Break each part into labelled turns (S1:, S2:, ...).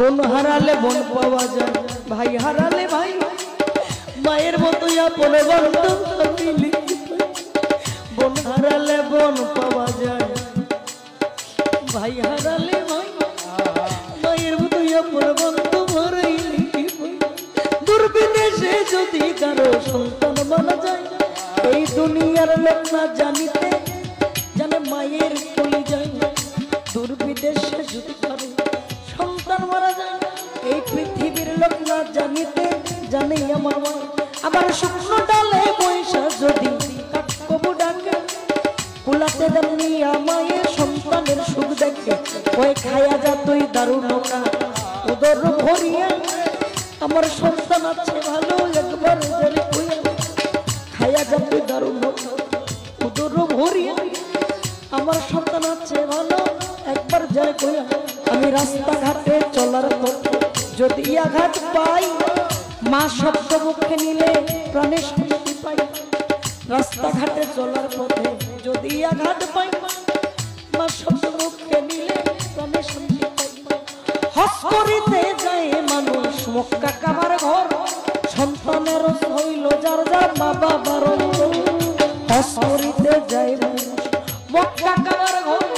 S1: বোন হারালে বোন পাওয়া যায়, ভাই হারালে ভাই, মায়ের মতো আপন বান্ধব মিলি। বোন হারালে বোন পাওয়া যায়, ভাই হারালে ভাই, মায়ের মতো আপন বান্ধব হারাইলে। দুর্বিদেশে যদি কারো সন্তান মারা যায়, এই দুনিয়ার লোক না জানিতে জানে মায়ের কলি যায়। দুর্বিদেশে যদি কারো সন্তান মারা যায়, এই পৃথিবীর লোক না জানিতে জানে আমার মা। আবার শুকনো ডালে বৈশা যদি কাকবু ডাকে, কুলাতে দামি আমায় সন্তানের সুখ দেখে। ওই খায়া যা তুই দারুণ না ওদের ভরিয়া, আমার সন্তান আছে ভালো একবার জেনে কইয়া। খায়া যা তুই দারুণ ওদের ভরিয়া, আমার সন্তান আছে ভালো একবার জেনে কইয়া। আমি রাস্তাঘাটে চলার পথে যদি আঘাত পাই, মা শব্দ মুখে নিলে প্রাণে শান্তি পাই। রাস্তাঘাটে চলার পথে যদি আঘাত পাই, মা শব্দ মুখে নিলে প্রাণে শান্তি পাই। হজ করিতে যায় মানুষ মক্কা কাবার ঘর, সন্তানের হইল যার যার মা বাবার। হজ করিতে যায় মানুষ মক্কা কাবার ঘর,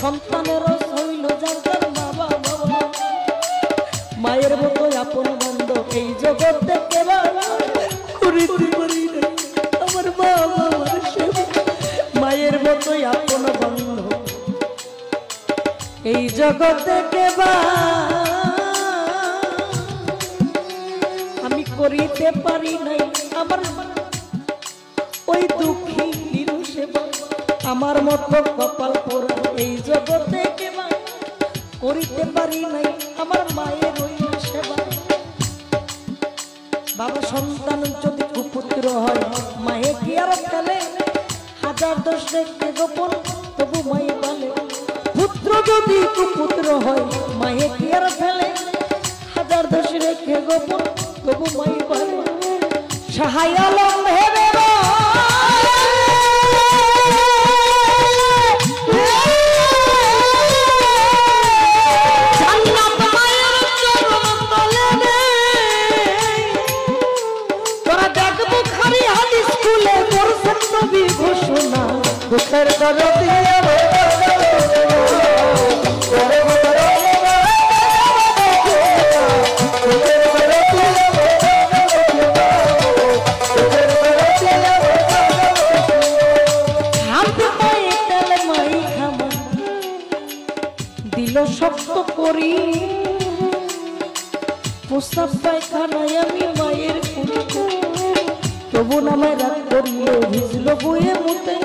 S1: সন্তানের হইল যার যার মা বাবা। মায়ের মতো আপন বান্ধব এই জগতে কেবা করিতে পারি না আমার মা বাবার সেবা। মায়ের মতো আপন বান্ধব এই জগতে কেবা আমি করিতে পারি নাই আমার ওই দুঃখী নিরু সেবা। আমার মতো কপাল পোড়া এই জগতে কেবা করিতে পারি নাই আমার মায়ের ওই সেবা। বাবা সন্তান যদি কুপুত্র হয়, মায়ে কি আর ফেলে? হাজার দোষ দেখতে গোপন তবু মায়ে বলে। পুত্র যদি কুপুত্র হয়, মায়ে কি আর ফেলে? হাজার দোষ রেখে গোপন তবু মায়ে বলে। সহায় আলম হেবে ঘোষণা দুঃখের দরদি দিল শক্ত করি প্রস্তাব পায়খানায় আমি মায়ের তবু নামায় রাগ করিল ভিজল বয়ে মুতে।